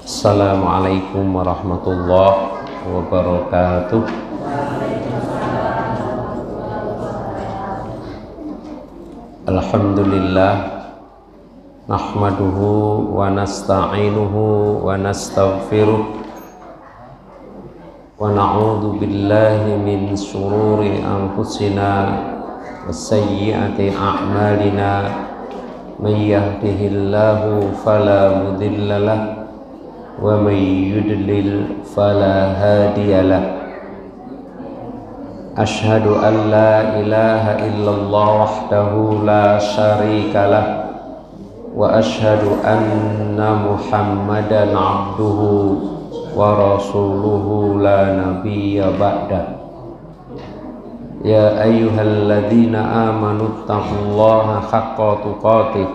Assalamualaikum warahmatullahi wabarakatuh. Alhamdulillah, nahmaduhu wa nasta'inuhu wa nastaghfiruh wa na'udzu billahi min syururi anfusina wa sayyiati a'malina. May yahdihillahu fala mudilla lahu wa may yudlil fala hadiyalah. Ashhadu an la ilaha illallah wahdahu la syarikalah wa ashhadu anna Muhammadan abduhu wa rasuluhu la nabiyya ba'dah. Ya ayyuhalladzina amanu taqullaha haqqa tuqatih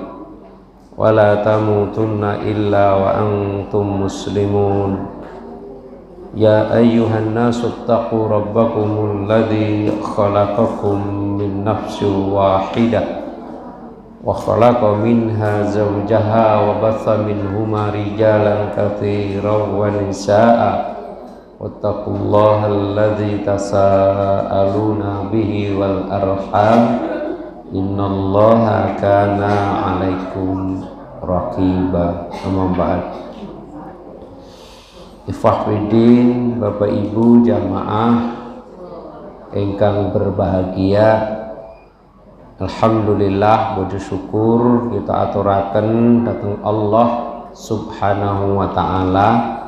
wa la tamutunna illa wa antum muslimun. Ya ayyuhan nasu taqu rabbakumul ladzi khalaqakum min nafsin wahidah wa khalaqa minha zawjaha wa batha minhuma rijalan katsiran wa nisaa'a wattaqullaha alladzi tasaaluna bihi wal arham innallaha kana 'alaikum raqiba. Amma ba'd. Ikhwahfiddin, Bapak Ibu jamaah ingkang berbahagia, alhamdulillah puji syukur kita aturaken dhateng Allah Subhanahu wa taala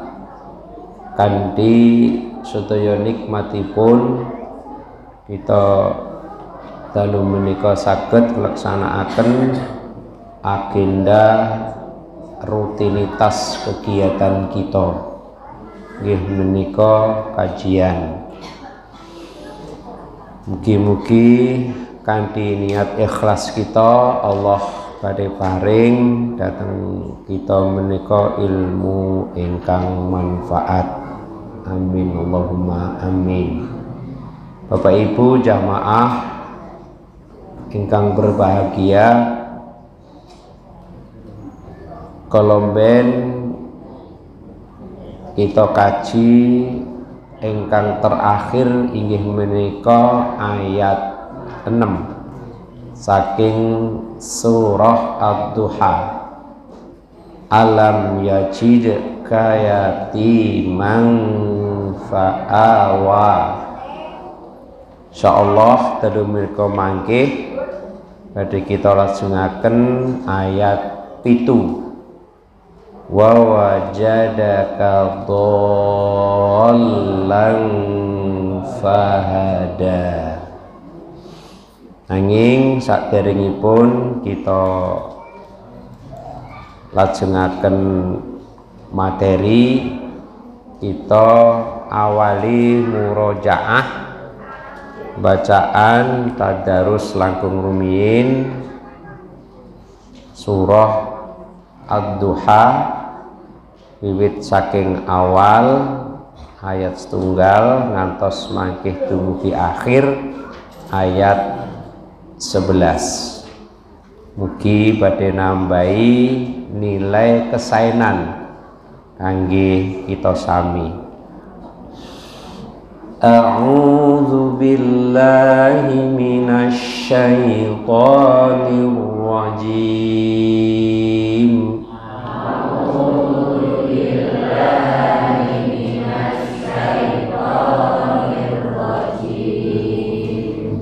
kanthi sedaya nikmatipun kita dalu menika saged nglaksanakaken agenda rutinitas kegiatan kita nggih menika kajian. Mugi-mugi kanthi niat ikhlas kita Allah badhe paring dhateng kita menika ilmu ingkang manfaat. Amin Allahumma amin. Bapak Ibu jamaah ingkang berbahagia, kolomben kita kaji ingkang terakhir inggih menika ayat 6 saking surah Ad-Duha. Alam yajidka yatiman fa'awa. Insyaallah tadu mirka mangke badhe kita lajengaken ayat 7. Wa wajadaka dhallan fahada. Nanging saderengipun kita lajengaken materi, kita awali murojaah bacaan tadarus langkung rumiyin surah Ad-Duha wiwit saking awal ayat setunggal ngantos mangkih dumugi akhir ayat 11. Mugi badhe nambahi nilai kesaenan kangge kita sami. A'udzu billahi minasy syaithanir rajim.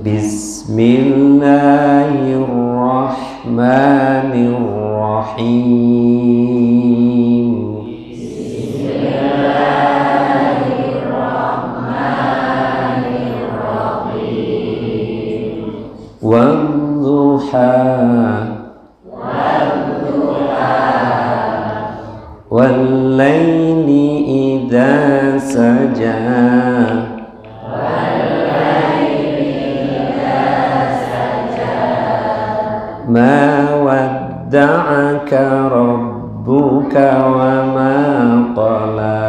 Bismillahirrahmanirrahim. Bismillahirrahmanirrahim. Wadduha wal-laili idza saja. Ma wadda'aka rabbuka wa ma qala.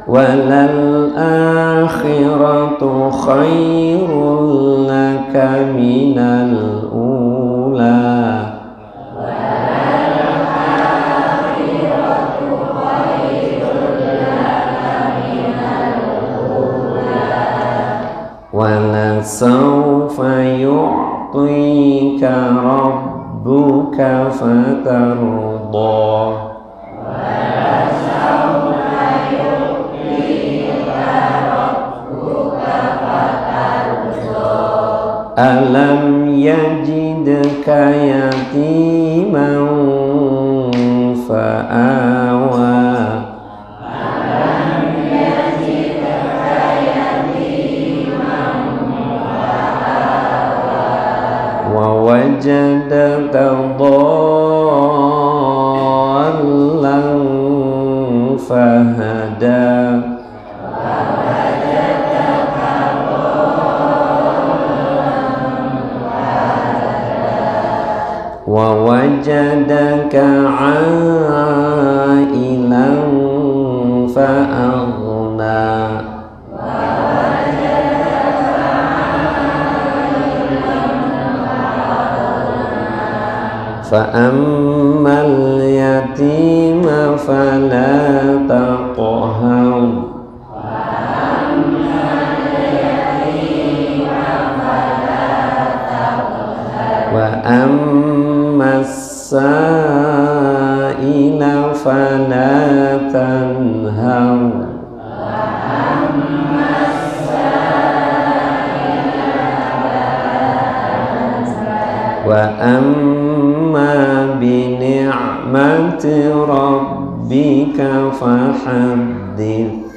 Walal akhiratu khairul minal ula wala sawfa yu'tika rabbuka fatarda alam yajidka yatiman fa'awa wa wajadaka dhallan fahada wa wajadaka 'ailan fa'aghna fa'ammal yatima fala taqhar wa as-sa'ila fala tanhar wa amma bi ni'mati rabbika fahaddits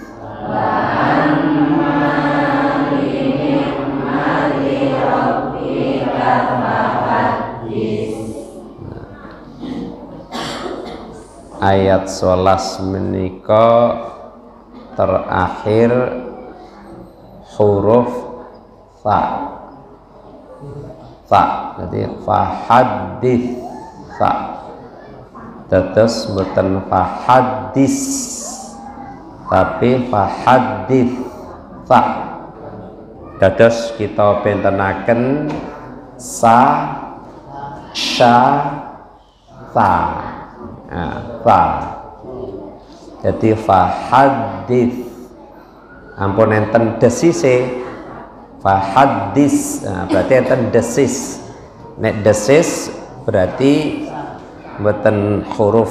ayat 11 menika terakhir huruf fa. Jadi fahaddits fa. Tetes mboten fahaddis tapi fahaddits fa. Dados kita bentenaken sa sya ta. Fa. Jadi fahaddits ampun enten desise fahaddis, berarti enten desis. Nek desis berarti mboten huruf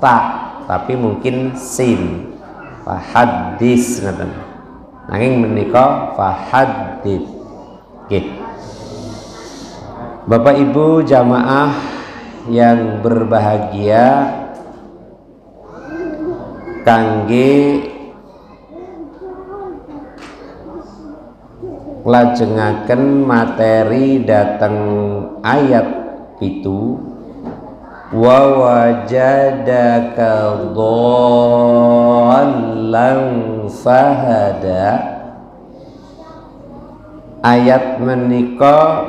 ta tapi mungkin sin. Fahaddis ngoten. Nanging menika fahaddits. Nggih. Bapak Ibu jamaah yang berbahagia, kangge lajengaken materi dateng ayat itu wa wajadaka dhallan fahada. Ayat menika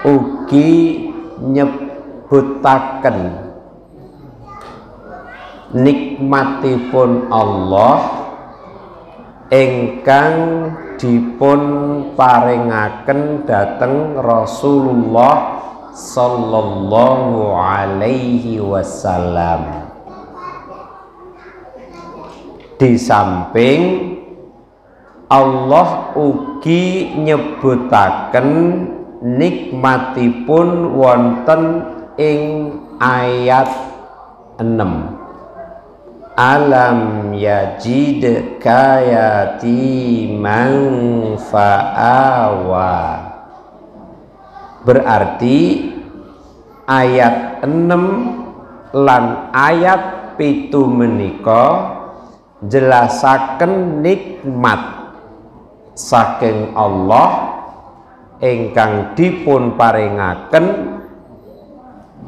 ugi nyebutaken nikmatipun Allah ingkang dipun paringaken dhateng Rasulullah sallallahu alaihi wasallam. Di samping Allah ugi nyebutaken nikmatipun wonten ing ayat 6. Alam yajidka yatiman fa'awa. Berarti ayat 6 lan ayat 7 menika jelasaken nikmat saking Allah ingkang dipun paringaken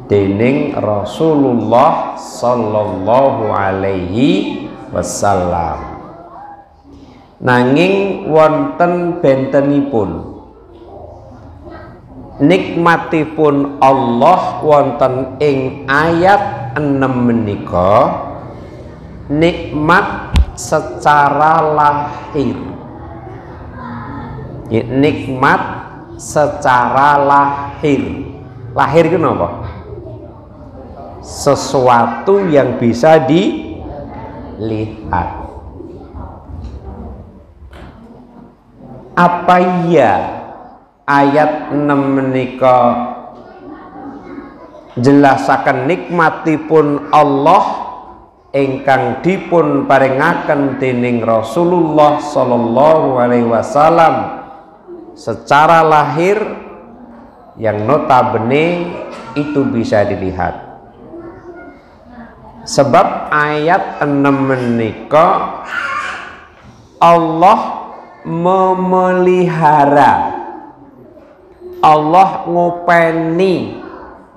dening Rasulullah sallallahu alaihi wasallam. Nanging wonten bentenipun nikmatipun Allah wonten ing ayat 6 menika nikmat secara lahir. Nikmat secara lahir. Lahir itu apa? Sesuatu yang bisa dilihat. Apa iya ayat 6 menika jelasaken nikmatipun Allah ingkang dipun paringaken dening Rasulullah sallallahu alaihi wasallam secara lahir yang notabene itu bisa dilihat. Sebab ayat 6 menika Allah memelihara, Allah ngopeni,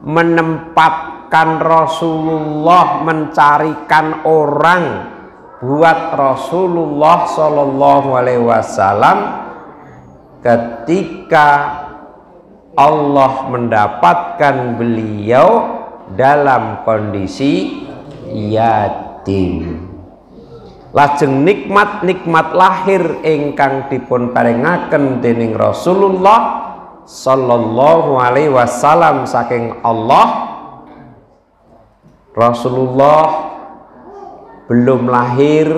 menempatkan Rasulullah, mencarikan orang buat Rasulullah sallallahu alaihi wasallam ketika Allah mendapatkan beliau dalam kondisi yatim. Lajeng nikmat-nikmat lahir ingkang dipun paringaken dening Rasulullah sallallahu alaihi wasallam saking Allah. Rasulullah belum lahir,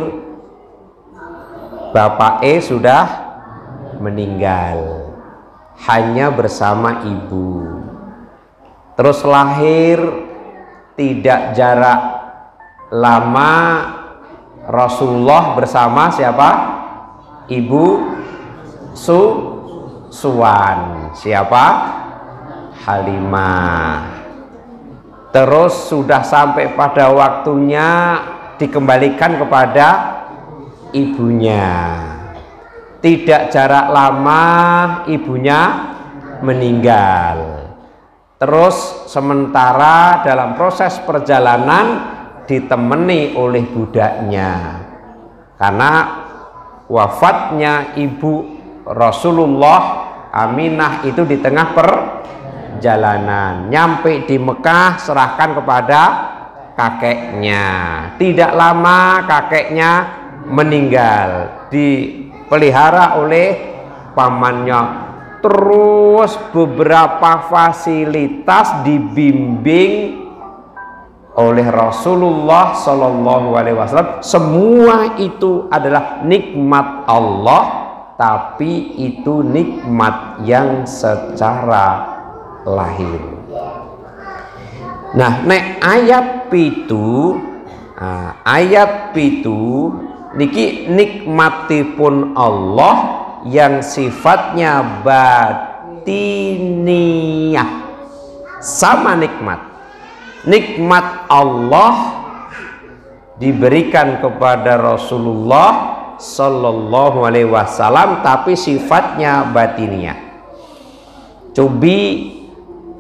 bapaknya sudah meninggal, hanya bersama ibu. Terus lahir tidak jarak lama Rasulullah bersama siapa? Ibu Suwan. Siapa? Halimah. Terus sudah sampai pada waktunya dikembalikan kepada ibunya. Tidak jarak lama ibunya meninggal. Terus sementara dalam proses perjalanan ditemani oleh budaknya, karena wafatnya ibu Rasulullah Aminah itu di tengah perjalanan. Nyampe di Mekah serahkan kepada kakeknya. Tidak lama kakeknya meninggal, dipelihara oleh pamannya. Terus beberapa fasilitas dibimbing oleh Rasulullah sallallahu alaihi wasallam. Semua itu adalah nikmat Allah, tapi itu nikmat yang secara lahir. Nah, nek ayat pitu, ayat pitu niki nikmatipun Allah yang sifatnya batiniyah. Sama nikmat Allah diberikan kepada Rasulullah sallallahu alaihi wasallam, tapi sifatnya batiniyah. Cobi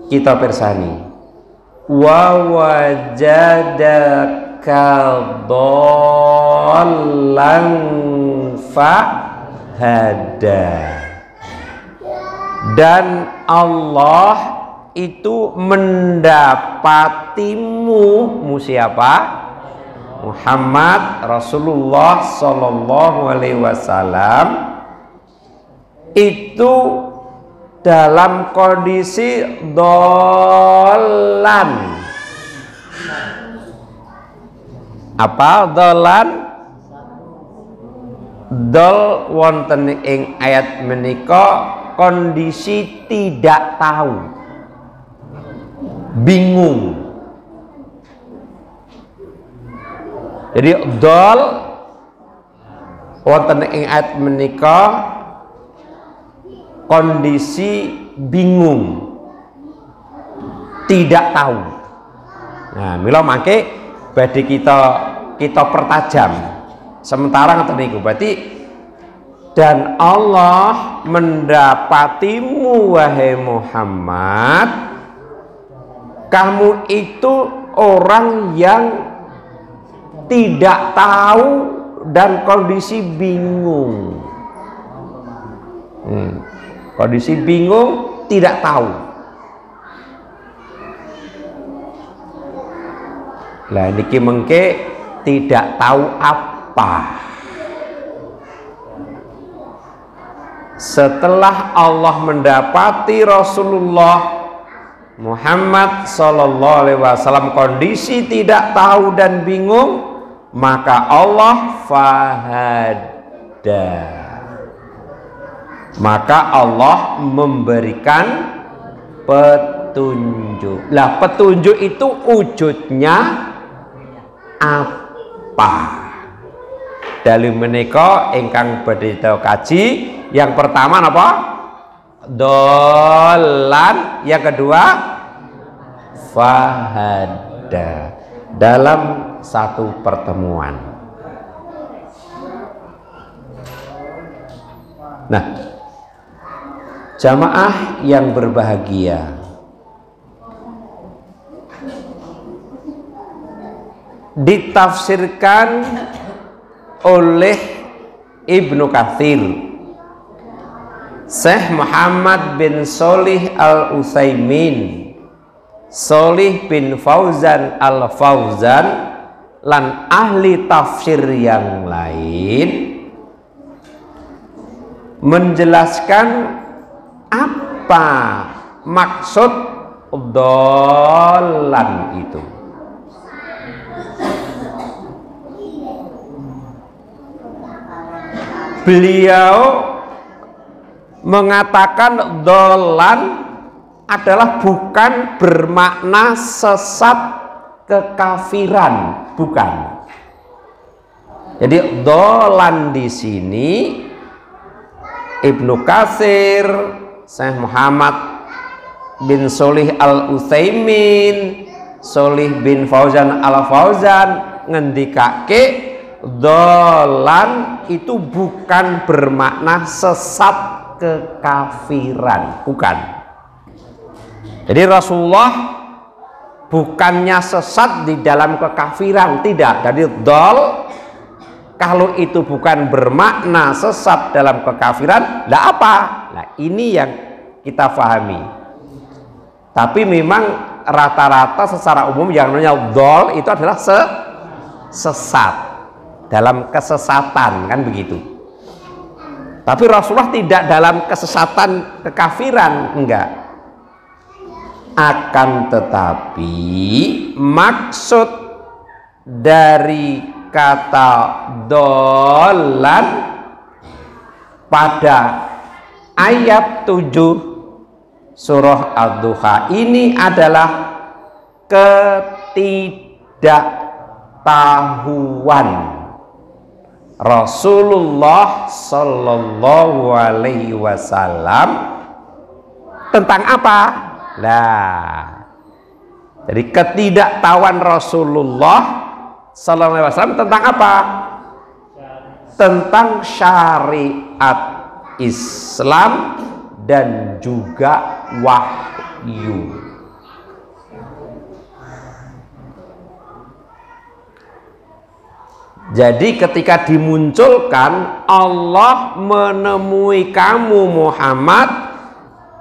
kita persani. Wa wajadaka dhallan fahada. Dan Allah itu mendapatimu, siapa? Muhammad Rasulullah sallallahu alaihi wasallam itu dalam kondisi dolan. Apa dolan? Dol wonten ing ayat menika kondisi tidak tahu, bingung. Jadi dol wonten ing ayat menika kondisi bingung, tidak tahu. Nah, mila mangke badhe kita pertajam. Sementara ngoten niku berarti dan Allah mendapatimu wahai Muhammad, kamu itu orang yang tidak tahu dan kondisi bingung. Kondisi bingung, tidak tahu. Lah niki mengke tidak tahu apa. setelah Allah mendapati Rasulullah Muhammad sallallahu alaihi wasallam kondisi tidak tahu dan bingung, maka Allah fahada, maka Allah memberikan petunjuk. Lah petunjuk itu wujudnya apa? Dalil menika ingkang badhe kaji, yang pertama apa? Dolan, yang kedua fahada, dalam satu pertemuan. Nah, jamaah yang berbahagia, ditafsirkan oleh Ibnu Katsir, Syekh Muhammad bin Shalih Al-Utsaimin, Shalih bin Fauzan Al-Fauzan, lan ahli tafsir yang lain menjelaskan apa maksud dolan itu. Beliau mengatakan dolan adalah bukan bermakna sesat kekafiran, bukan. Jadi dolan di sini Ibnu Katsir, Syekh Muhammad bin Shalih Al-Utsaimin, Shalih bin Fauzan Al-Fauzan ngendikake dolan itu bukan bermakna sesat kekafiran, bukan. Jadi Rasulullah bukannya sesat di dalam kekafiran, tidak. Jadi dol, kalau itu bukan bermakna sesat dalam kekafiran, lah apa? Nah ini yang kita pahami. Tapi memang rata-rata secara umum yang namanya dol itu adalah sesat, dalam kesesatan, kan begitu. Tapi Rasulullah tidak dalam kesesatan kekafiran, enggak. Akan tetapi maksud dari kata dolan pada ayat 7 surah Ad-Duha ini adalah ketidaktahuan Rasulullah Sallallahu Alaihi Wasallam tentang apa? Nah, jadi ketidaktahuan Rasulullah Sallallahu Alaihi Wasallam tentang apa? Tentang syariat Islam dan juga wahyu. Jadi ketika dimunculkan, Allah menemui kamu Muhammad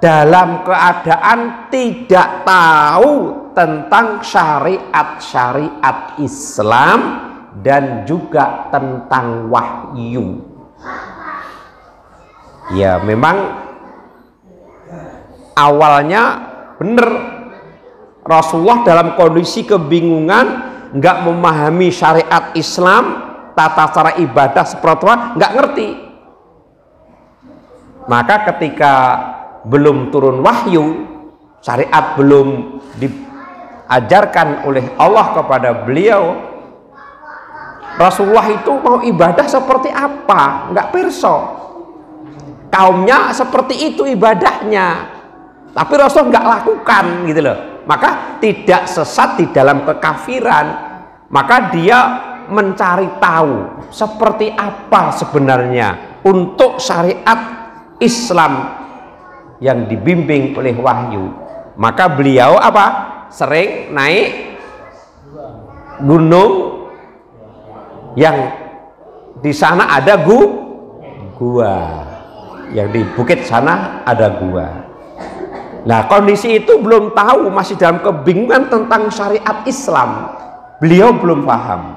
dalam keadaan tidak tahu tentang syariat-syariat Islam dan juga tentang wahyu. Ya memang awalnya benar Rasulullah dalam kondisi kebingungan, nggak memahami syariat Islam, tata cara ibadah seperti apa, nggak ngerti. Maka ketika belum turun wahyu, syariat belum diajarkan oleh Allah kepada beliau, Rasulullah itu mau ibadah seperti apa, nggak pirsa. Kaumnya seperti itu ibadahnya, tapi Rasul nggak lakukan gitu loh. Maka tidak sesat di dalam kekafiran, maka dia mencari tahu seperti apa sebenarnya untuk syariat Islam yang dibimbing oleh wahyu. Maka beliau apa? Sering naik gunung yang di sana ada gua, yang di bukit sana ada gua. Nah kondisi itu belum tahu, masih dalam kebingungan tentang syariat Islam, beliau belum paham,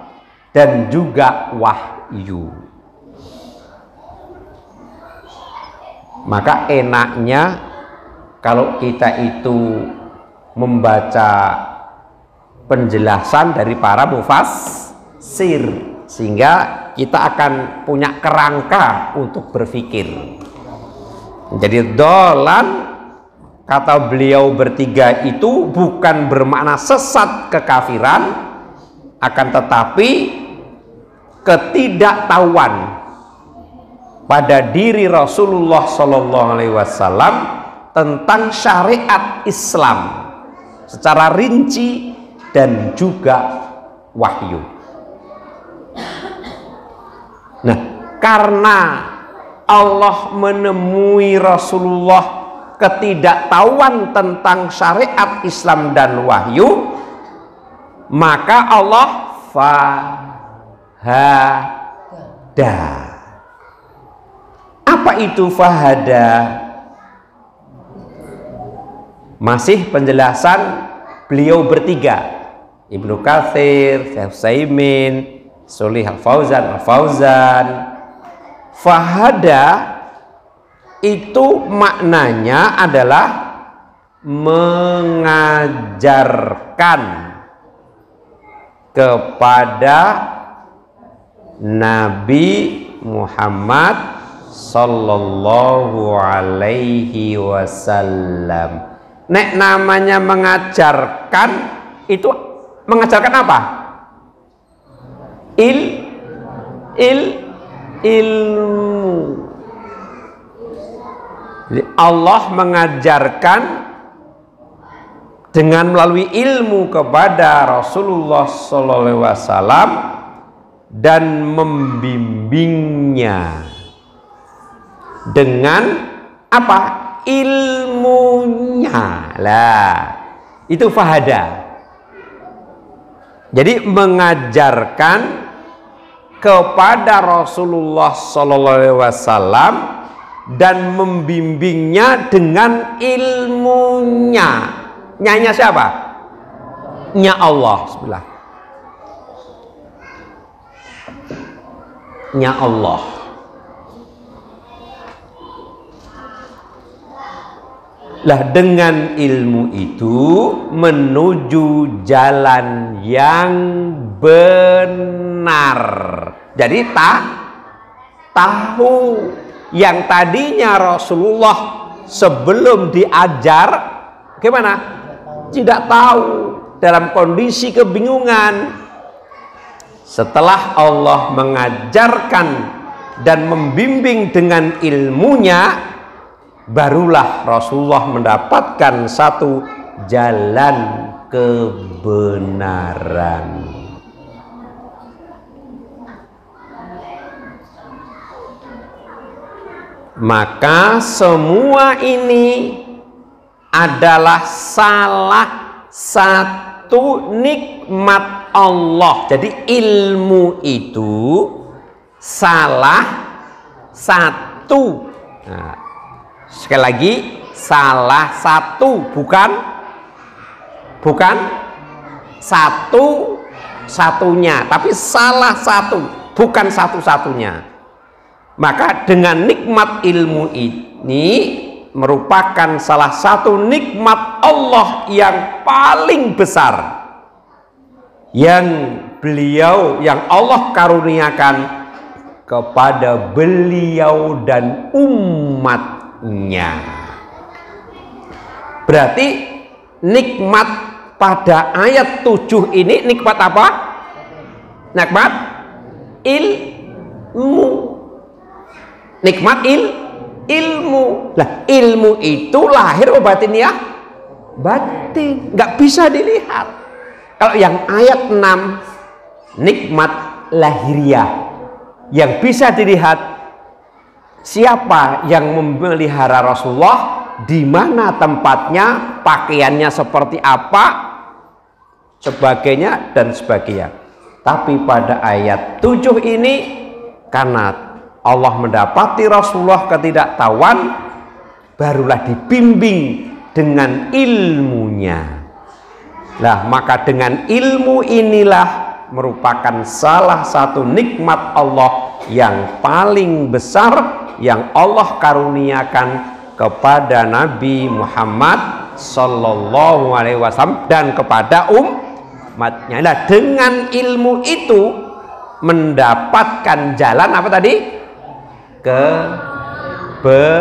dan juga wahyu. Maka enaknya kalau kita itu membaca penjelasan dari para mufassir, sehingga kita akan punya kerangka untuk berpikir. Jadi dolan, kata beliau bertiga itu bukan bermakna sesat kekafiran, akan tetapi ketidaktahuan pada diri Rasulullah SAW tentang syariat Islam secara rinci dan juga wahyu. Nah, karena Allah menemui Rasulullah ketidaktahuan tentang syariat Islam dan wahyu, maka Allah fahada. Apa itu fahada? Masih penjelasan beliau bertiga, Ibnu Katsir, Syekh Utsaimin, Shalih Al-Fauzan. Fahada itu maknanya adalah mengajarkan kepada Nabi Muhammad sallallahu alaihi wasallam. Nek namanya mengajarkan, itu mengajarkan apa? Ilmu. Jadi Allah mengajarkan dengan melalui ilmu kepada Rasulullah SAW dan membimbingnya dengan apa? Ilmunya lah. Itu fahada. Jadi mengajarkan kepada Rasulullah SAW dan membimbingnya dengan ilmunya. Nyanya siapa? Nya Allah. Bismillah. Nya Allah. Lah, dengan ilmu itu menuju jalan yang benar. Jadi tahu yang tadinya Rasulullah sebelum diajar gimana? Tidak tahu, dalam kondisi kebingungan. Setelah Allah mengajarkan dan membimbing dengan ilmunya, barulah Rasulullah mendapatkan satu jalan kebenaran. Maka semua ini adalah salah satu nikmat Allah. Jadi ilmu itu salah satu. Nah, sekali lagi, salah satu, bukan satu-satunya, tapi salah satu, bukan satu-satunya. Maka dengan nikmat ilmu ini merupakan salah satu nikmat Allah yang paling besar yang Allah karuniakan kepada beliau dan umatnya. Berarti nikmat pada ayat 7 ini nikmat apa? Nikmat ilmu. Nikmat ilmu. Lah, ilmu itu lahir atau batin ya? Batin, nggak bisa dilihat. Kalau yang ayat 6 nikmat lahiriah yang bisa dilihat, siapa yang memelihara Rasulullah, di mana tempatnya, pakaiannya seperti apa, sebagainya dan sebagainya. Tapi pada ayat 7 ini, karena Allah mendapati Rasulullah ketidaktahuan, barulah dibimbing dengan ilmunya. Nah, maka dengan ilmu inilah merupakan salah satu nikmat Allah yang paling besar yang Allah karuniakan kepada Nabi Muhammad sallallahu alaihi wasallam dan kepada umatnya. Nah, dengan ilmu itu mendapatkan jalan apa tadi? Kebenaran.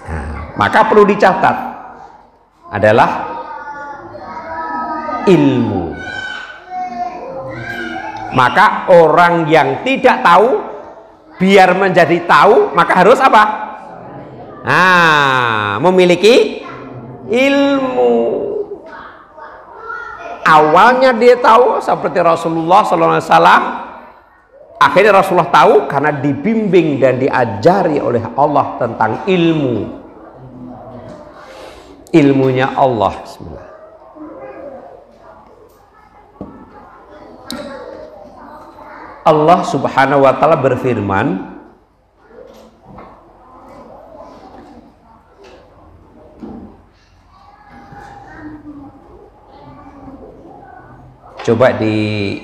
Nah, maka perlu dicatat adalah ilmu. Maka orang yang tidak tahu biar menjadi tahu maka harus apa? Nah, memiliki ilmu. Awalnya dia tahu seperti Rasulullah SAW. Akhirnya Rasulullah tahu karena dibimbing dan diajari oleh Allah tentang ilmu. Ilmunya Allah. Bismillah. Allah Subhanahu wa ta'ala berfirman, coba di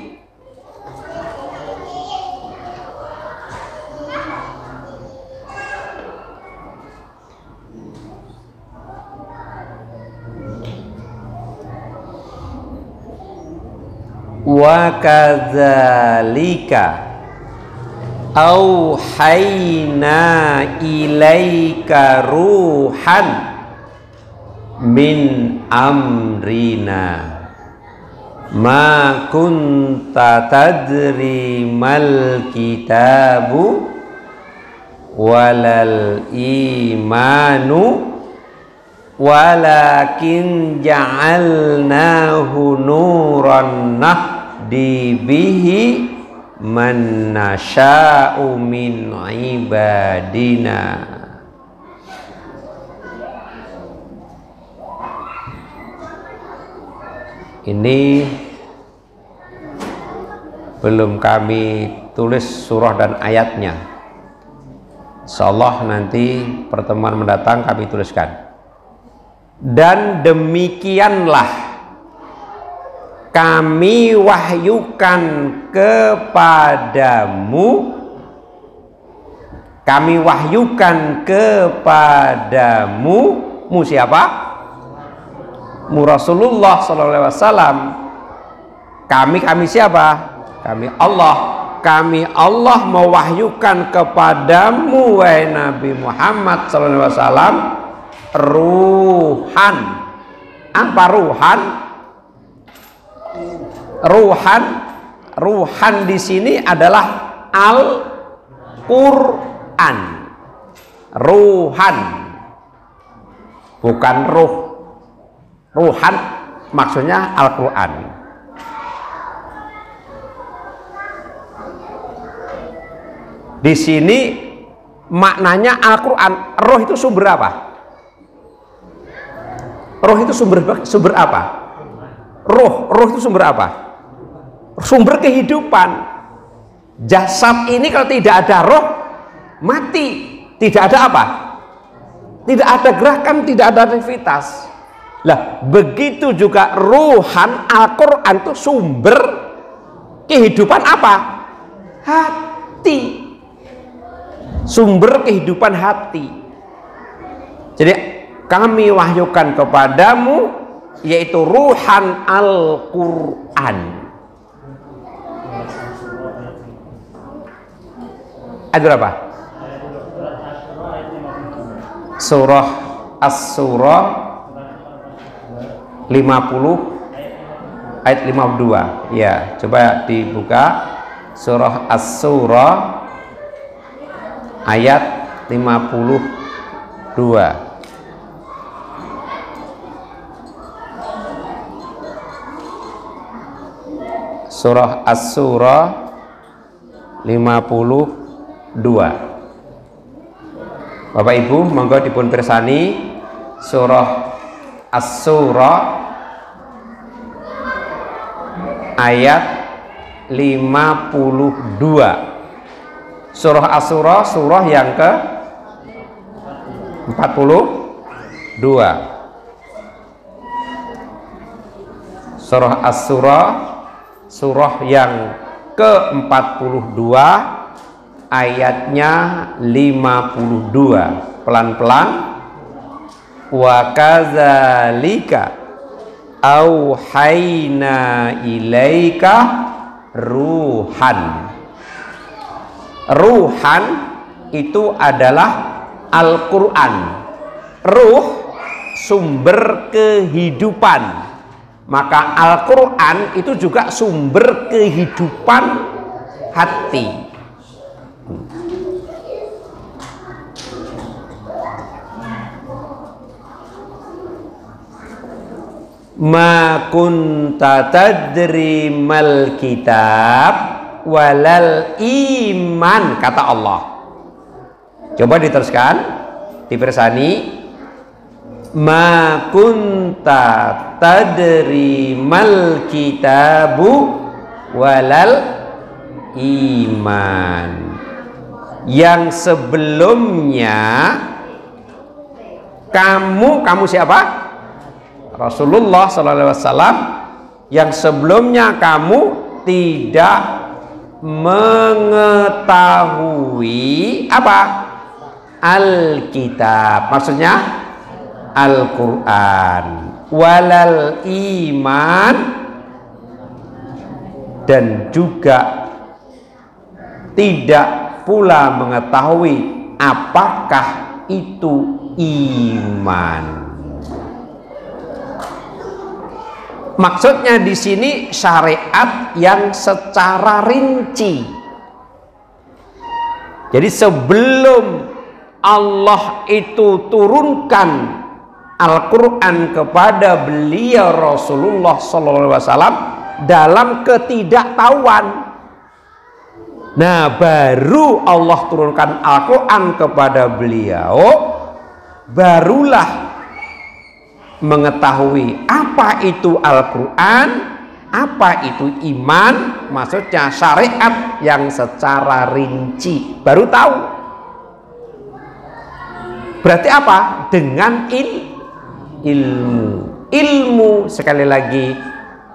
wa kadzalika auhayna ilaika ruhan min amrina ma kunta tadri mal kitabu walal imanu walakin ja'alnahu nuran nahdi bihi man nasya'u min ibadina. Ini belum kami tulis surah dan ayatnya. Insyaallah nanti pertemuan mendatang kami tuliskan. Dan demikianlah kami wahyukan kepadamu, siapa? Rasulullah sallallahu alaihi wasallam. Kami siapa? Kami Allah. Kami Allah mewahyukan kepadamu wahai Nabi Muhammad sallallahu alaihi wasallam ruhan. Apa ruhan? Ruhan di sini adalah Al-Qur'an. Ruhan bukan ruh. Ruhan maksudnya Al-Qur'an. Di sini maknanya Al-Qur'an. Roh itu sumber apa? Roh itu sumber apa? Roh itu sumber apa? Sumber kehidupan. Jasad ini kalau tidak ada roh mati. Tidak ada apa? Tidak ada gerakan, tidak ada aktivitas. Lah, begitu juga ruhan Al-Qur'an itu sumber kehidupan apa? Hati. Sumber kehidupan hati. Jadi kami wahyukan kepadamu yaitu ruhan Al-Qur'an. Ayat berapa? Surah As-Surah 50 ayat 52. Ya, coba dibuka surah As-Surah ayat 52. Surah As-Surah 52. Bapak Ibu monggo dipun pirsani surah As-Surah ayat 52. Surah As-Surah surah yang ke 42. Surah As-Surah surah yang ke-42 ayatnya 52. Pelan-pelan. Wa kadzalika auhayna ilaika ruhan. Ruhan itu adalah Al-Quran. Ruh sumber kehidupan, maka Al-Quran itu juga sumber kehidupan hati. Ma kunta tadri mal kitab walal iman, kata Allah. Coba diteruskan, dipersani. Ma kunta tadri mal kitabu walal iman. Yang sebelumnya kamu siapa? Rasulullah SAW. Yang sebelumnya kamu tidak mengetahui apa? Alkitab, maksudnya Al-Quran, walal iman, dan juga tidak pula mengetahui apakah itu iman. Maksudnya di sini syariat yang secara rinci. Jadi sebelum Allah itu turunkan Al-Quran kepada beliau Rasulullah SAW dalam ketidaktahuan, nah baru Allah turunkan Al-Quran kepada beliau, barulah mengetahui apa itu Al-Quran, apa itu iman, maksudnya syariat yang secara rinci, baru tahu. Berarti apa? Dengan ilmu sekali lagi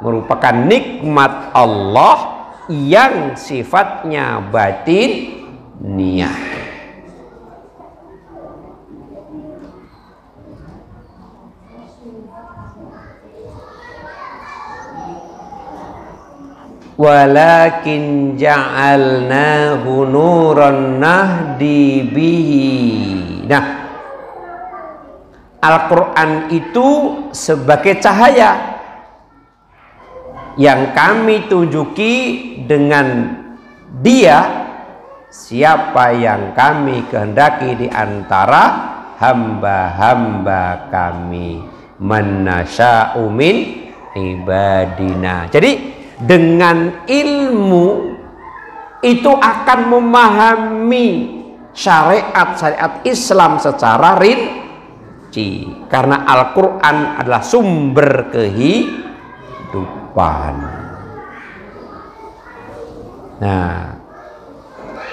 merupakan nikmat Allah yang sifatnya batiniyah. Walakin ja'alnahu nuran nahdi bihi. Nah, Al-Quran itu sebagai cahaya yang kami tunjuki dengan dia siapa yang kami kehendaki di antara hamba-hamba kami, manasya'u min ibadina. Jadi dengan ilmu itu akan memahami syariat Islam secara rinci, karena Al-Quran adalah sumber kehidupan. Nah,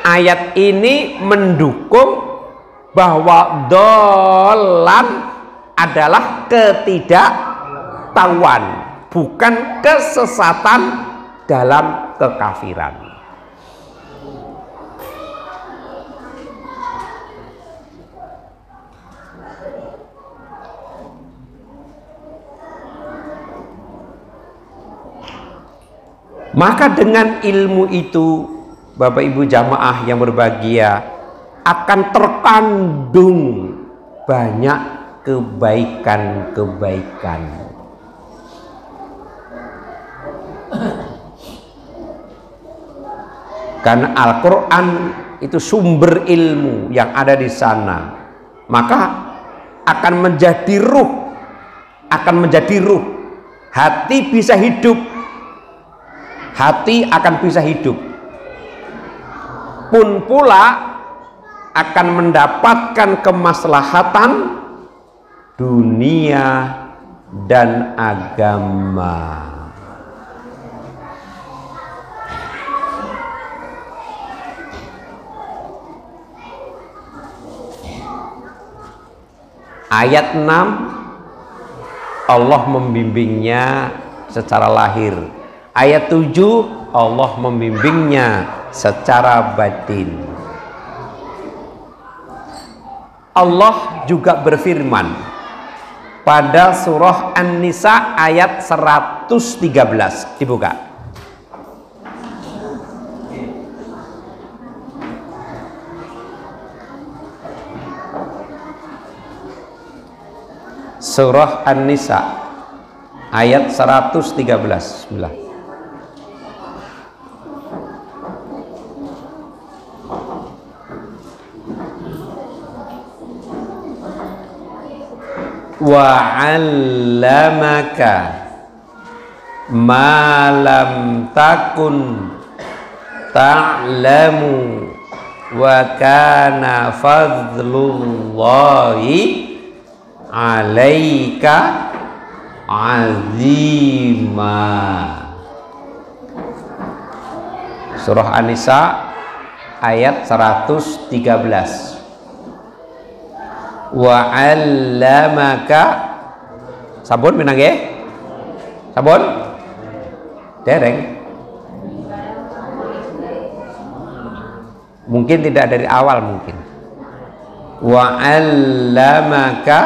ayat ini mendukung bahwa dolan adalah ketidaktahuan, bukan kesesatan dalam kekafiran. Maka dengan ilmu itu, Bapak Ibu jamaah yang berbahagia, akan terkandung banyak kebaikan-kebaikan. Karena Al-Quran itu sumber ilmu yang ada di sana, maka akan menjadi ruh, hati bisa hidup, hati akan bisa hidup, pun pula akan mendapatkan kemaslahatan dunia dan agama. Ayat 6 Allah membimbingnya secara lahir. Ayat 7 Allah membimbingnya secara batin. Allah juga berfirman pada surah An-Nisa ayat 113. Dibuka. Surah An-Nisa ayat 113. Bismillah. Wa 'allamaka ma lam takun ta'lamu wa kana fadlullahi 'alaika 'azima. Surah An-Nisa ayat 113. Wa 'allamaka sabun menang ya? Sabun? Dereng. Mungkin tidak dari awal mungkin. Wa 'allamaka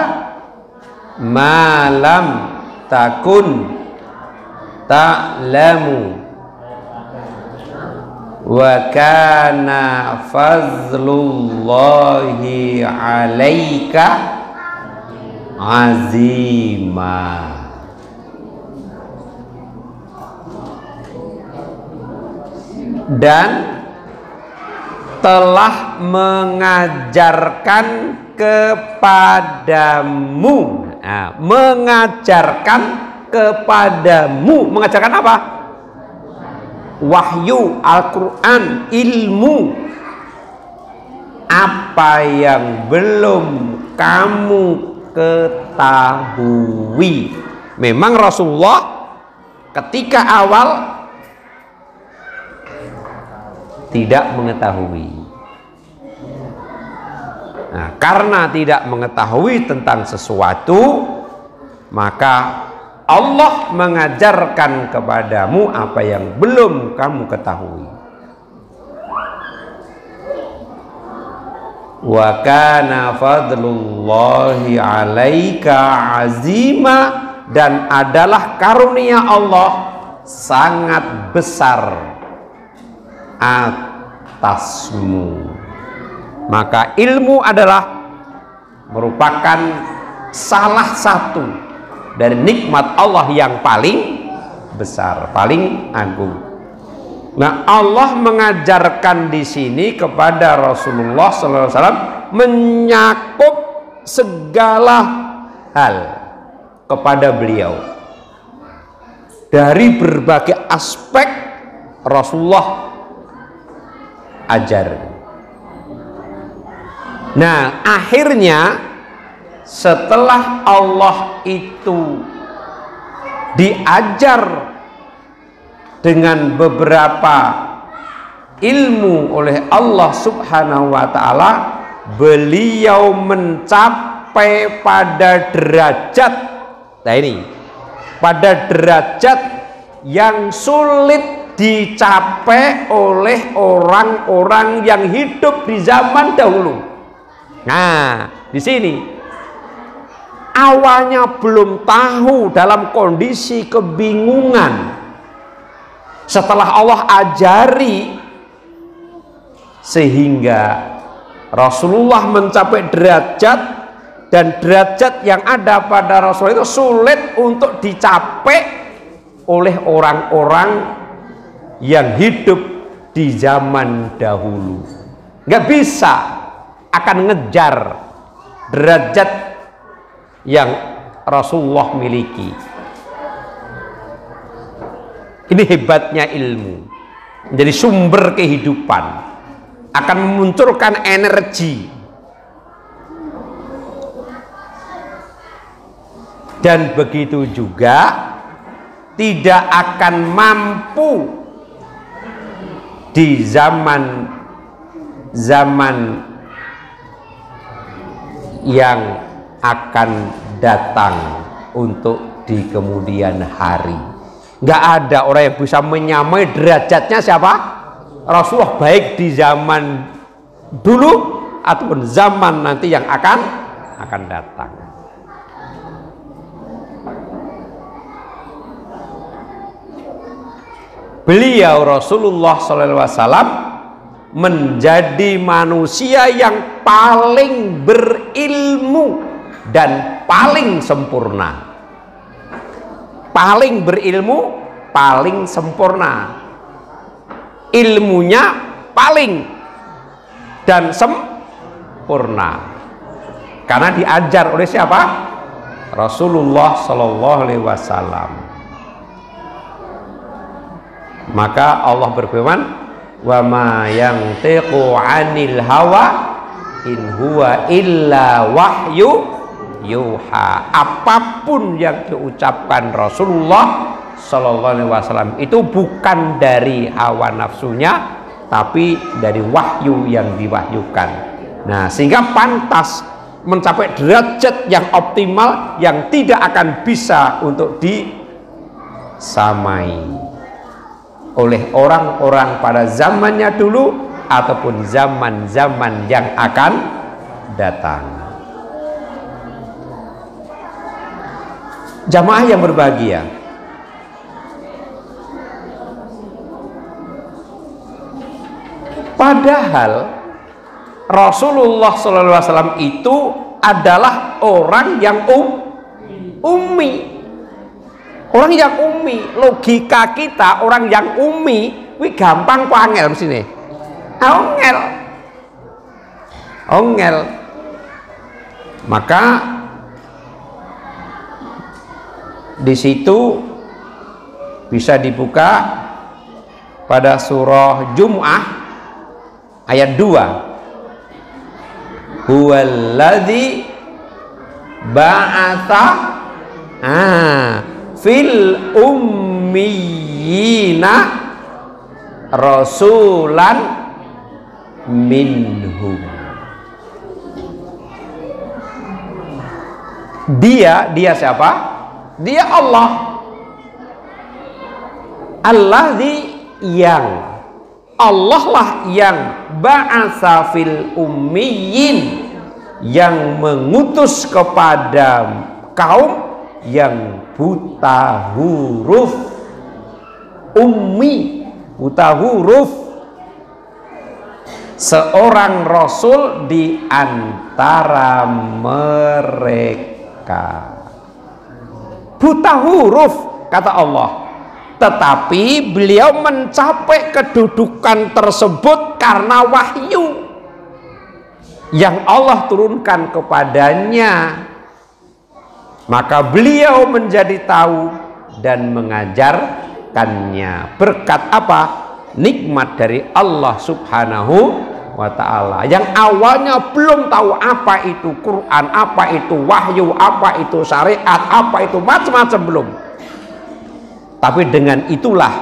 ma lam takun ta'lamu wa kana fadlullahi 'alaika 'azima. Dan telah mengajarkan kepadamu, mengajarkan kepadamu, mengajarkan apa? Wahyu, Al-Quran, ilmu, apa yang belum kamu ketahui. Memang Rasulullah ketika awal tidak mengetahui. Nah, karena tidak mengetahui tentang sesuatu, maka Allah mengajarkan kepadamu apa yang belum kamu ketahui. Wa kana fadlullahi 'alaika 'azima, dan adalah karunia Allah sangat besar atasmu. Maka ilmu adalah merupakan salah satu dari nikmat Allah yang paling besar, paling agung. Nah, Allah mengajarkan di sini kepada Rasulullah SAW menyakup segala hal kepada beliau. Dari berbagai aspek Rasulullah ajar. Nah, akhirnya setelah Allah itu diajar dengan beberapa ilmu oleh Allah Subhanahu wa ta'ala, beliau mencapai pada derajat, nah ini, pada derajat yang sulit dicapai oleh orang-orang yang hidup di zaman dahulu. Nah, di sini awalnya belum tahu, dalam kondisi kebingungan. Setelah Allah ajari, sehingga Rasulullah mencapai derajat, dan derajat yang ada pada Rasulullah itu sulit untuk dicapai oleh orang-orang yang hidup di zaman dahulu. Nggak bisa akan ngejar derajat yang Rasulullah miliki. Ini hebatnya ilmu, menjadi sumber kehidupan, akan memunculkan energi, dan begitu juga tidak akan mampu di zaman yang akan datang untuk di kemudian hari. Nggak ada orang yang bisa menyamai derajatnya siapa? Rasulullah, baik di zaman dulu ataupun zaman nanti yang akan datang. Beliau Rasulullah SAW menjadi manusia yang paling berilmu dan paling sempurna. Paling berilmu, paling sempurna. Ilmunya paling dan sempurna. Karena diajar oleh siapa? Rasulullah SAW. Maka Allah berfirman, wa ma yantiqu 'anil hawa in huwa illa wahyu yuha. Apapun yang diucapkan Rasulullah sallallahu alaihi wasallam itu bukan dari hawa nafsunya, tapi dari wahyu yang diwahyukan. Nah, sehingga pantas mencapai derajat yang optimal yang tidak akan bisa untuk disamai oleh orang-orang pada zamannya dulu ataupun zaman-zaman yang akan datang. Jamaah yang berbahagia, padahal Rasulullah SAW itu adalah orang yang ummi. Orang yang ummi, logika kita orang yang ummi, wih gampang kok angel mesine. Ongel. Maka di situ bisa dibuka pada surah Jum'ah ayat 2. Huwallazi ba'atha fil ummiyina rasulan minhum. Dia siapa? Dia Allah. Allazi, yang Allah lah yang ba'atsa fil ummiyin, yang mengutus kepada kaum yang buta huruf. Ummi, buta huruf. Seorang rasul di antara mereka. Buta huruf, kata Allah. Tetapi beliau mencapai kedudukan tersebut karena wahyu yang Allah turunkan kepadanya. Maka beliau menjadi tahu dan mengajarkannya. Berkat apa? Nikmat dari Allah Subhanahu wa ta'ala, yang awalnya belum tahu apa itu Quran, apa itu wahyu, apa itu syariat, apa itu macam-macam, belum. Tapi dengan itulah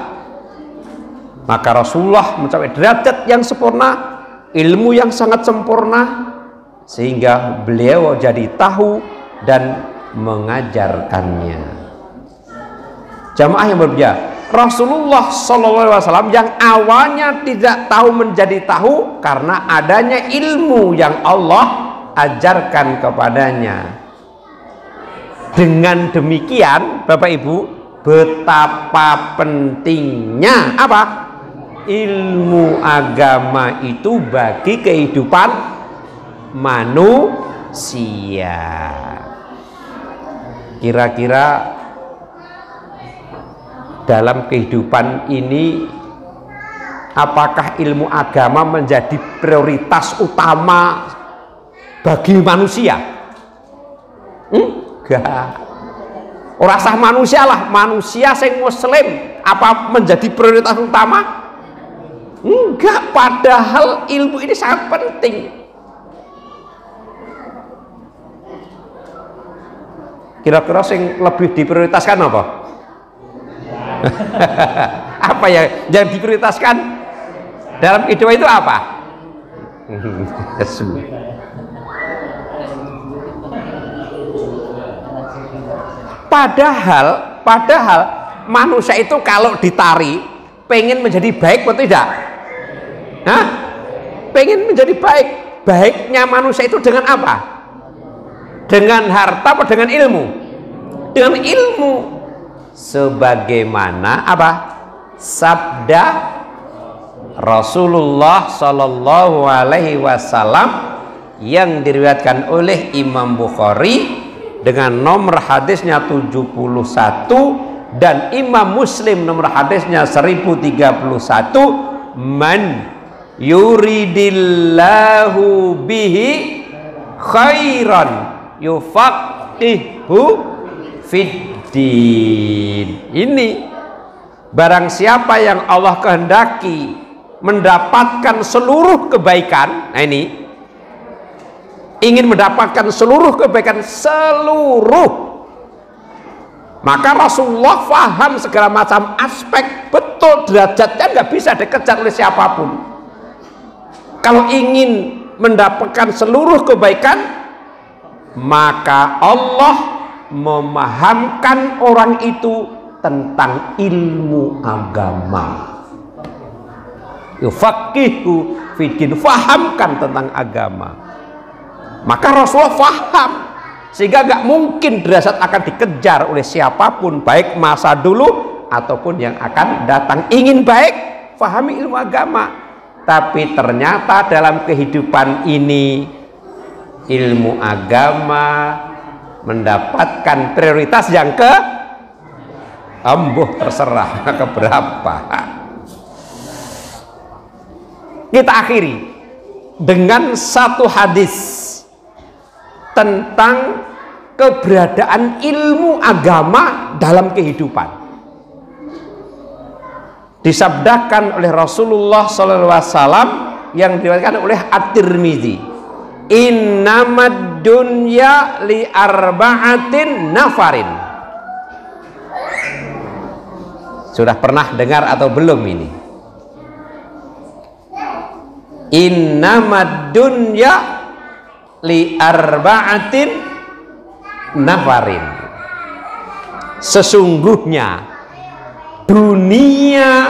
maka Rasulullah mencapai derajat yang sempurna, ilmu yang sangat sempurna, sehingga beliau jadi tahu dan mengajarkannya. Jamaah yang berbeda, Rasulullah SAW yang awalnya tidak tahu menjadi tahu karena adanya ilmu yang Allah ajarkan kepadanya. Dengan demikian, Bapak Ibu, betapa pentingnya apa? Ilmu agama itu bagi kehidupan manusia. Kira-kira dalam kehidupan ini, apakah ilmu agama menjadi prioritas utama bagi manusia? Enggak. Ora sah manusia lah, manusia sing muslim apa menjadi prioritas utama? Enggak, padahal ilmu ini sangat penting. Kira-kira sing lebih diprioritaskan apa? Apa yang diprioritaskan dalam kehidupan itu apa? Padahal manusia itu kalau ditari pengen menjadi baik atau tidak? Hah? Pengen menjadi baik. Baiknya manusia itu dengan apa? Dengan harta atau dengan ilmu? Dengan ilmu. Sebagaimana apa? Sabda Rasulullah Shallallahu Alaihi Wasallam yang diriwayatkan oleh Imam Bukhari dengan nomor hadisnya 71 dan Imam Muslim nomor hadisnya 1031, man yuridillahu bihi khairan yufaqihu fiddin. Ini barang siapa yang Allah kehendaki mendapatkan seluruh kebaikan, nah ini ingin mendapatkan seluruh kebaikan, maka Rasulullah faham segala macam aspek, betul derajatnya nggak bisa dikejar oleh siapapun. Kalau ingin mendapatkan seluruh kebaikan, maka Allah memahamkan orang itu tentang ilmu agama. Yufaqihu fiddin, fahamkan tentang agama. Maka Rasulullah faham, sehingga gak mungkin derajat akan dikejar oleh siapapun, baik masa dulu ataupun yang akan datang. Ingin baik, fahami ilmu agama. Tapi ternyata dalam kehidupan ini ilmu agama mendapatkan prioritas yang terserah keberapa. Kita akhiri dengan satu hadis tentang keberadaan ilmu agama dalam kehidupan. Disabdakan oleh Rasulullah SAW yang diriwayatkan oleh At-Tirmidzi, innamad dunya li arba'atin nafarin. Sudah pernah dengar atau belum ini? Innamad dunya li arba'atin nafarin. Sesungguhnya dunia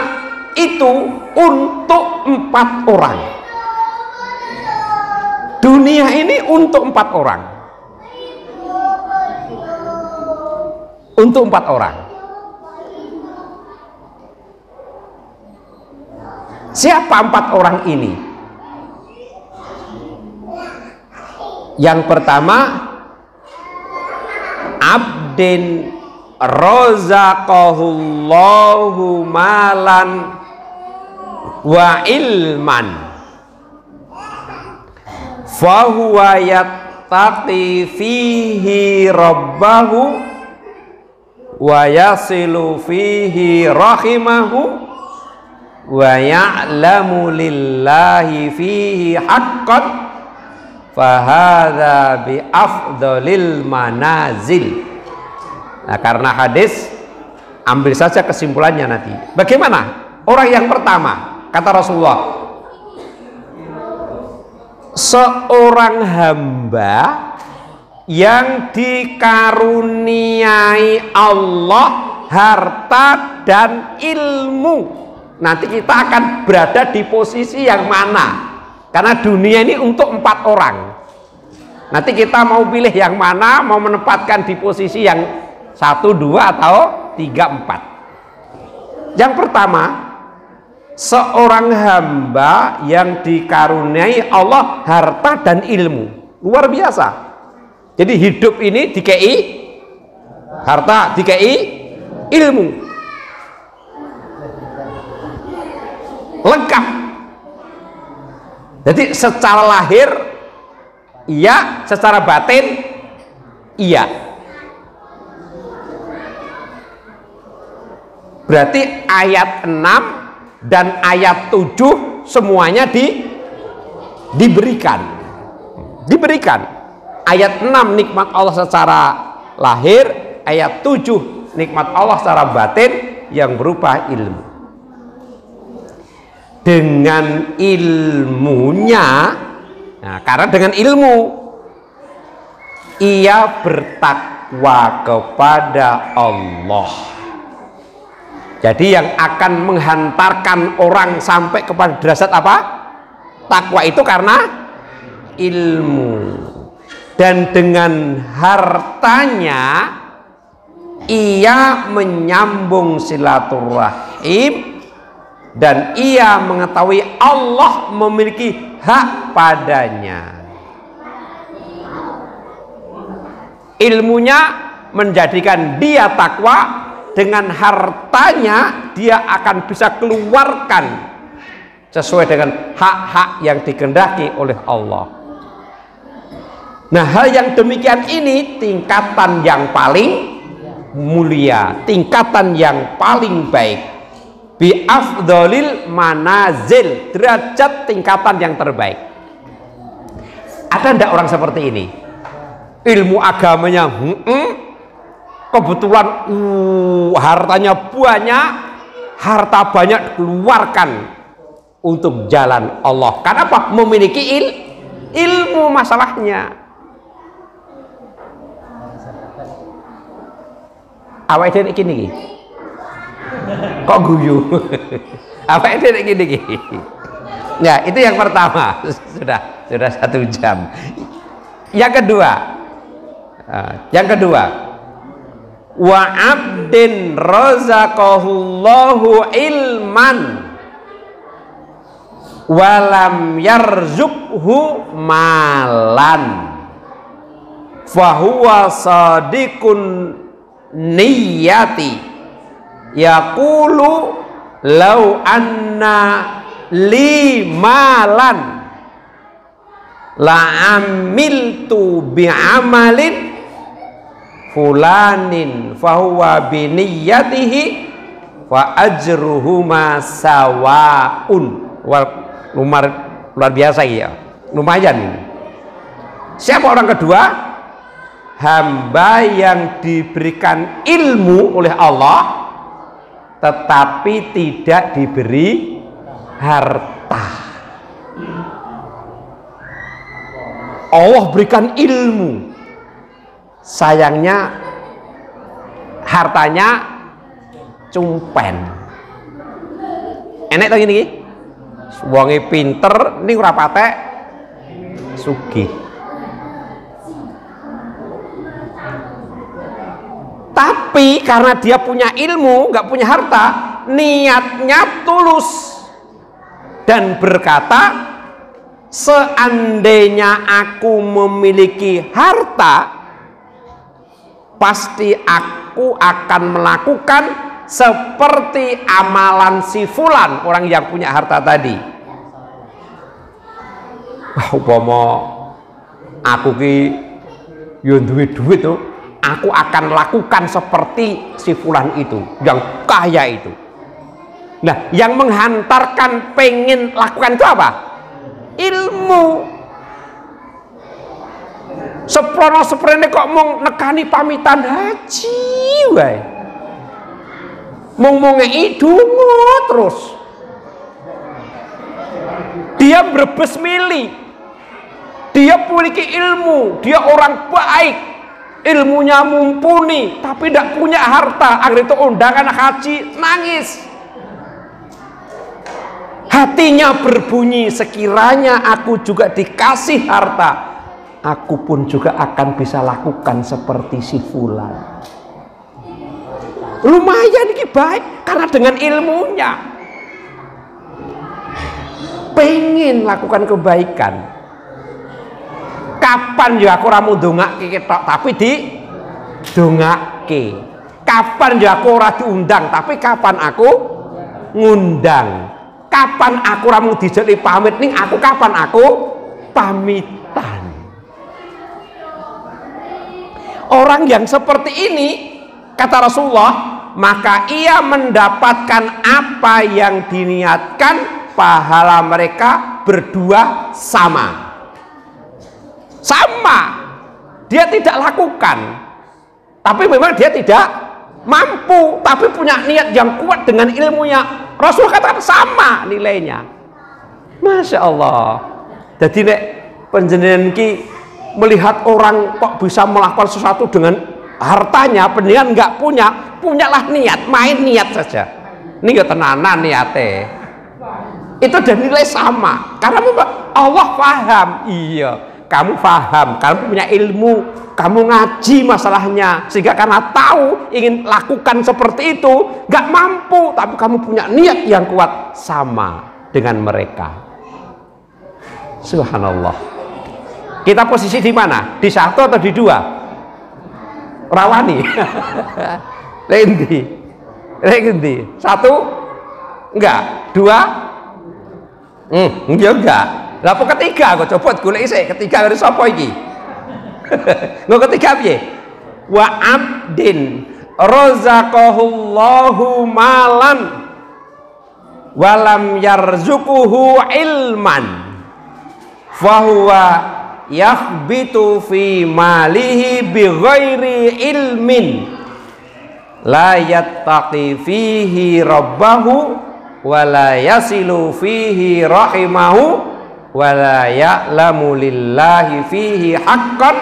itu untuk 4 orang. Dunia ini untuk 4 orang. Untuk 4 orang. Siapa 4 orang ini? Yang pertama, abdin rozaqahullahu malan wa ilman fahuwa yattaqi fihi rabbahu wa yasilu fihi rahimahu wa ya'lamu lillahi fihi haqqan fahadha bi afdalil manazil. Nah, karena hadis, ambil saja kesimpulannya nanti. Bagaimana orang yang pertama? Kata Rasulullah, seorang hamba yang dikaruniai Allah harta dan ilmu. Nanti kita akan berada di posisi yang mana? Karena dunia ini untuk 4 orang. Nanti kita mau pilih yang mana, mau menempatkan di posisi yang 1, 2 atau 3, 4. Yang pertama, seorang hamba yang dikaruniai Allah harta dan ilmu. Luar biasa. Jadi hidup ini dikei harta, dikei ilmu. Lengkap. Jadi secara lahir iya, secara batin iya. Berarti ayat 6 dan ayat 7 semuanya diberikan. Ayat 6 nikmat Allah secara lahir, ayat 7 nikmat Allah secara batin yang berupa ilmu. Dengan ilmunya, nah, karena dengan ilmu ia bertakwa kepada Allah. Jadi yang akan menghantarkan orang sampai kepada derajat apa? Takwa itu karena ilmu. Dan dengan hartanya ia menyambung silaturahim, dan ia mengetahui Allah memiliki hak padanya. Ilmunya menjadikan dia takwa, dengan hartanya dia akan bisa keluarkan sesuai dengan hak-hak yang dikehendaki oleh Allah. Nah, hal yang demikian ini tingkatan yang paling mulia, tingkatan yang paling baik, bi afdhalil manazil, derajat tingkatan yang terbaik. Ada ndak orang seperti ini? Ilmu agamanya kebetulan hartanya banyak, harta banyak dikeluarkan untuk jalan Allah. Kenapa? Memiliki ilmu masalahnya. Awake dhewe iki niki. Kok guyu? Awake dhewe iki niki. Nah, itu yang pertama. Sudah 1 jam. Yang kedua, wa abdin razaqahullahu ilman walam yarzukhu malan fahuwa sadiqun niyati yaqulu law anna li malan la amiltu bi'amalin fulanin fahuwa biniyatihi wa ajruhuma sawaun. Luar biasa ya, lumayan ini. Siapa orang kedua? Hamba yang diberikan ilmu oleh Allah tetapi tidak diberi harta. Allah berikan ilmu, sayangnya hartanya cumpen. Enek to ngene iki. Wonge pinter ning ora patek sugih. Tapi karena dia punya ilmu, nggak punya harta, niatnya tulus dan berkata, seandainya aku memiliki harta, pasti aku akan melakukan seperti amalan si fulan, orang yang punya harta tadi. Wah, umpama aku ki yo duwe duit tuh, aku akan lakukan seperti si fulan itu, yang kaya itu. Nah, yang menghantarkan pengen lakukan itu apa? Ilmu. Seprono-seprene kok mau nekani pamitan haji wae. Mong idungo terus. Dia berbes milih. Dia memiliki ilmu, dia orang baik, ilmunya mumpuni, tapi tidak punya harta. Akhirnya itu undangan haji, nangis. Hatinya berbunyi, sekiranya aku juga dikasih harta, aku pun juga akan bisa lakukan seperti si fulan. Lumayan ini baik, karena dengan ilmunya pengen lakukan kebaikan. Kapan ya aku ramu dongake ketok, tapi di dongake. Kapan ya aku ora diundang, tapi kapan aku ngundang. Kapan aku ramu dijeli pamit ning aku, kapan aku pamitan. Orang yang seperti ini, kata Rasulullah, maka ia mendapatkan apa yang diniatkan, pahala mereka berdua sama. Dia tidak lakukan, tapi memang dia tidak mampu, tapi punya niat yang kuat dengan ilmunya. Rasul katakan sama nilainya. Masya Allah. Jadi nek panjenengan ki melihat orang kok bisa melakukan sesuatu dengan hartanya, pendengar nggak punya, punyalah niat, main niat saja. Ini ya tenanan niate. Itu dan nilai sama. Karena Allah paham. Iya, kamu paham, kamu punya ilmu, kamu ngaji masalahnya, sehingga karena tahu ingin lakukan seperti itu, nggak mampu, tapi kamu punya niat yang kuat sama dengan mereka. Subhanallah. Kita posisi di mana? Di satu atau di dua? Rawani. Lendi. Satu? Enggak. Dua? Enggak. Lah apa ketiga? Kok coba golek isih. Ketiga dari sapa iki? Nggo ketiga piye? Wa abdin razaqahullahu malan walam yarzuquhu ilman fahuwa yakhbitu fi malihi bighairi ilmin la yattaqi fihi rabbahu wa la yasilu fihi rahimahu wa la ya'lamu lillahi fihi haqqan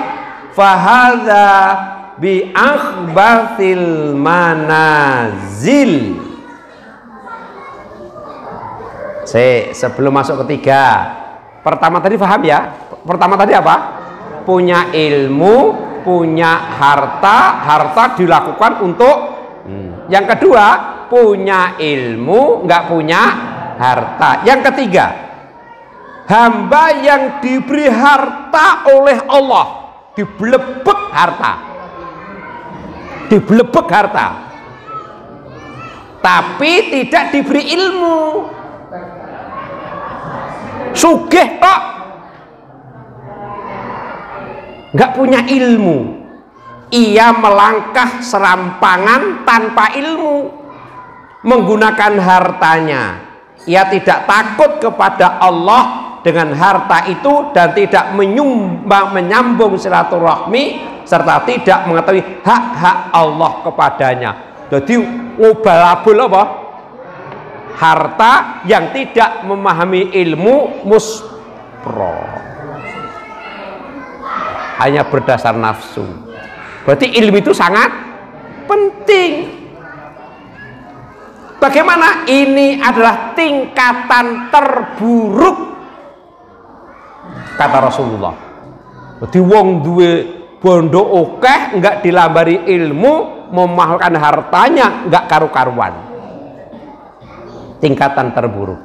fahadha bi akhbathil manazil. Sebelum masuk ketiga, pertama tadi paham ya? Pertama tadi apa? Punya ilmu, punya harta dilakukan untuk yang kedua, punya ilmu, nggak punya harta. Yang ketiga, hamba yang diberi harta oleh Allah, dibelebek harta, tapi tidak diberi ilmu. Sugih tok, nggak punya ilmu, ia melangkah serampangan tanpa ilmu, menggunakan hartanya. Ia tidak takut kepada Allah dengan harta itu dan tidak menyambung silaturahmi serta tidak mengetahui hak-hak Allah kepadanya. Jadi ngobal-abul apa? Harta yang tidak memahami ilmu muspro, hanya berdasar nafsu. Berarti ilmu itu sangat penting. Bagaimana? Ini adalah tingkatan terburuk kata Rasulullah. Jadi wong duwe bondo okeh enggak dilambari ilmu, memahalkan hartanya enggak karu-karuan. Tingkatan terburuk.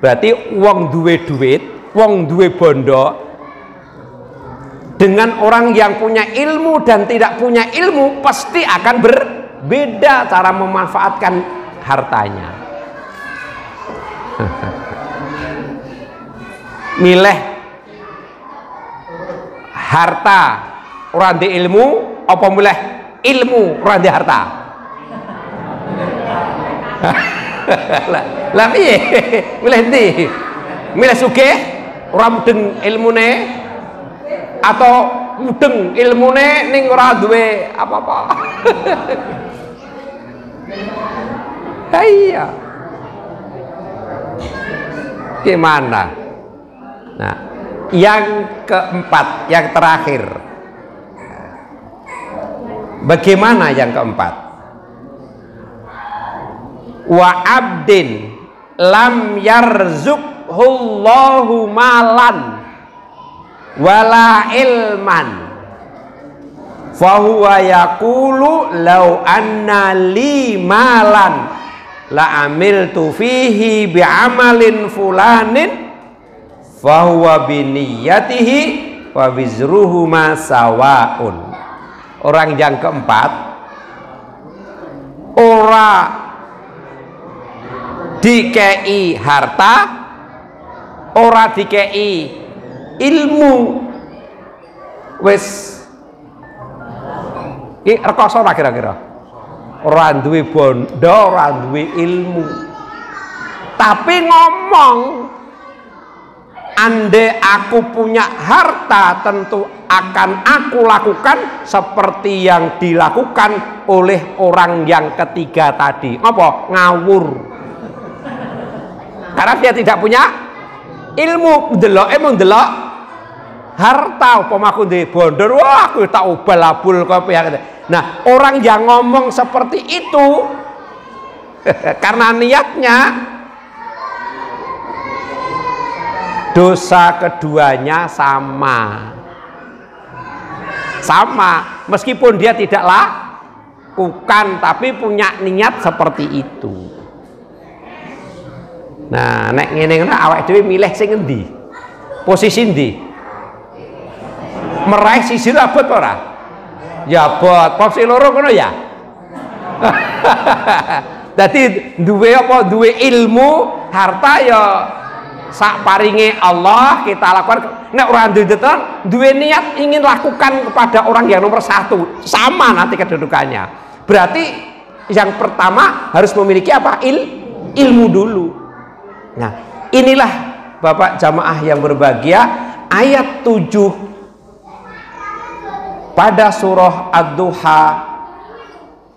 Berarti wong duwe duit, wong duwe bondo dengan orang yang punya ilmu dan tidak punya ilmu pasti akan berbeda cara memanfaatkan hartanya. Milih harta orang di ilmu apa milih ilmu orang di harta? Lah piye? Milih ndi? Milih sugih ora mudeng ilmune atau mudeng ilmune ning ora duwe apa-apa? Iya. Gimana? Nah, yang keempat, yang terakhir. Bagaimana yang keempat? Wa abdin lam yarzuqhullahu malan wala ilman fahuwa yaqulu law anna li malan la amiltu fihi bi'amalin fulanin fahuwa biniyatihi wa wizruhu ma sawaun. Orang yang keempat, ora dikei harta, ora dikei ilmu, wis iki rekoso ora kira-kira? Ora duwe bondo, ora duwe ilmu, tapi ngomong ande aku punya harta tentu akan aku lakukan seperti yang dilakukan oleh orang yang ketiga tadi. Apa? Ngawur. Karena dia tidak punya ilmu. Delok emang delok harta upama aku ndek bondo, wah aku tak ubal-abul kopi. Nah, orang yang ngomong seperti itu Karena niatnya, dosa keduanya sama, meskipun dia tidak lakukan tapi punya niat seperti itu. Nah, nek ngene awake dhewe milih sing endi? Posisi endi? Meraih sisi abot ora? Ya abot, posisi loro ngono ya. Dadi duwe apa? Duwe ilmu, harta ya sak paringe Allah kita lakukan. Nek ora duwe niat ingin lakukan kepada orang yang nomor satu, sama nanti kedudukannya. Berarti yang pertama harus memiliki apa? Ilmu dulu. Nah, inilah Bapak jamaah yang berbahagia, ayat 7 pada surah Ad-Duha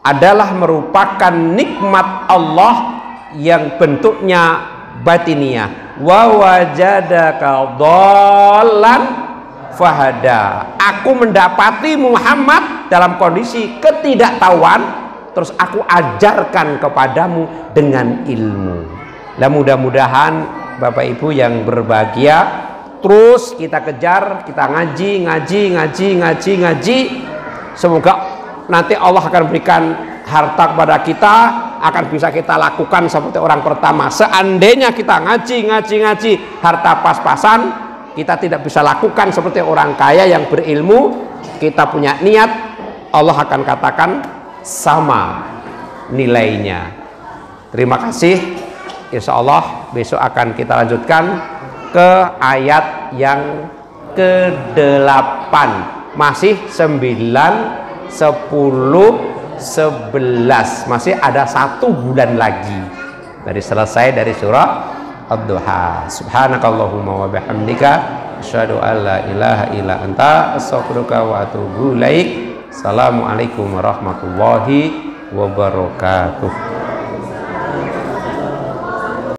adalah merupakan nikmat Allah yang bentuknya batiniyah. Wa wajadaka dhallan fahada. Aku mendapati Muhammad dalam kondisi ketidaktahuan, terus aku ajarkan kepadamu dengan ilmu. Nah, mudah-mudahan Bapak Ibu yang berbahagia, terus kita kejar, kita ngaji. Semoga nanti Allah akan berikan harta kepada kita, akan bisa kita lakukan seperti orang pertama. Seandainya kita ngaji, harta pas-pasan, kita tidak bisa lakukan seperti orang kaya yang berilmu. Kita punya niat, Allah akan katakan sama nilainya. Terima kasih. Insya Allah besok akan kita lanjutkan ke ayat yang ke-8. Masih 9, 10, 11. Masih ada 1 bulan lagi dari selesai dari surah Ad-Duha. Subhanakallahumma wa bihamdika asyhadu an la ilaha illa anta astaghfiruka wa atubu ilaik. Assalamualaikum warahmatullahi wabarakatuh.